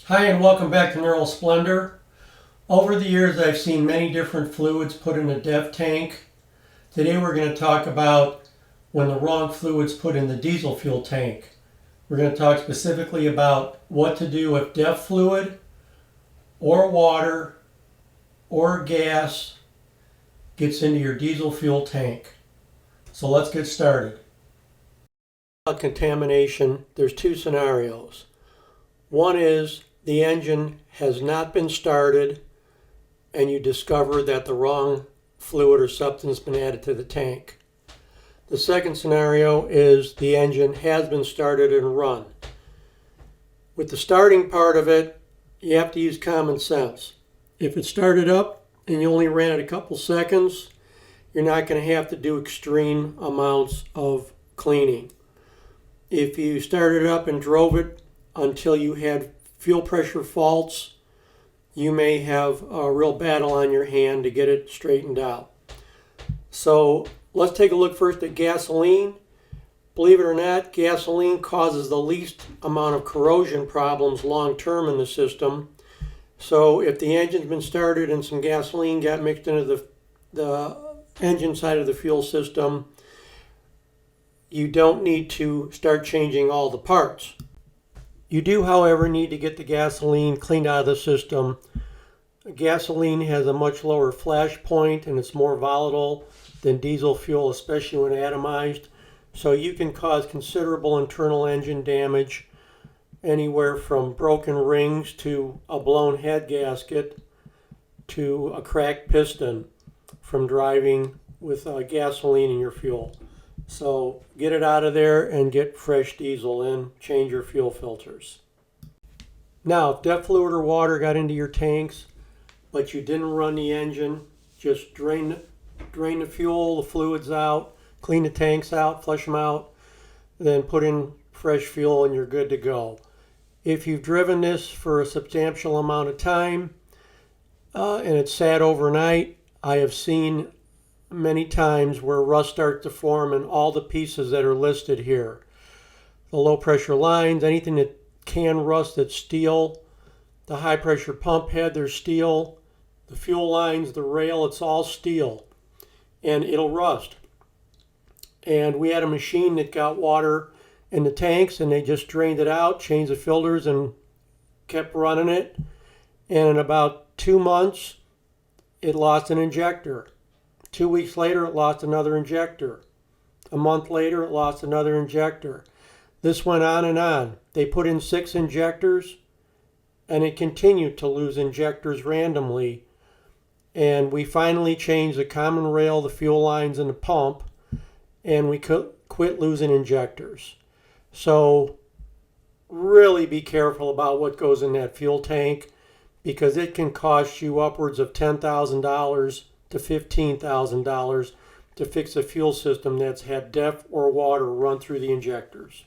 Hi and welcome back to Neural Splendor. Over the years I've seen many different fluids put in a DEF tank. Today we're going to talk about when the wrong fluid's put in the diesel fuel tank. We're going to talk specifically about what to do if DEF fluid or water or gas gets into your diesel fuel tank. So let's get started. Contamination, there's two scenarios. One is the engine has not been started and you discover that the wrong fluid or substance has been added to the tank. The second scenario is the engine has been started and run. With the starting part of it, you have to use common sense. If it started up and you only ran it a couple seconds, you're not going to have to do extreme amounts of cleaning. If you started up and drove it until you had fuel pressure faults, you may have a real battle on your hand to get it straightened out. So let's take a look first at gasoline. Believe it or not, gasoline causes the least amount of corrosion problems long term in the system. So if the engine's been started and some gasoline got mixed into the engine side of the fuel system, you don't need to start changing all the parts. You do, however, need to get the gasoline cleaned out of the system. Gasoline has a much lower flash point and it's more volatile than diesel fuel, especially when atomized. So you can cause considerable internal engine damage, anywhere from broken rings to a blown head gasket to a cracked piston from driving with gasoline in your fuel. So get it out of there and get fresh diesel in, change your fuel filters. Now, if DEF fluid or water got into your tanks, but you didn't run the engine, just drain the fuel, the fluids out, clean the tanks out, flush them out, then put in fresh fuel and you're good to go. If you've driven this for a substantial amount of time and it's sat overnight, I have seen many times where rust starts to form in all the pieces that are listed here. The low pressure lines, anything that can rust, that's steel. The high pressure pump head, there's steel. The fuel lines, the rail, it's all steel. And it'll rust. And we had a machine that got water in the tanks and they just drained it out, changed the filters and kept running it. And in about 2 months, it lost an injector. 2 weeks later, it lost another injector. A month later, it lost another injector. This went on and on. They put in 6 injectors, and it continued to lose injectors randomly. And we finally changed the common rail, the fuel lines, and the pump, and we quit losing injectors. So really be careful about what goes in that fuel tank, because it can cost you upwards of $10,000 to $15,000 to fix a fuel system that's had DEF or water run through the injectors.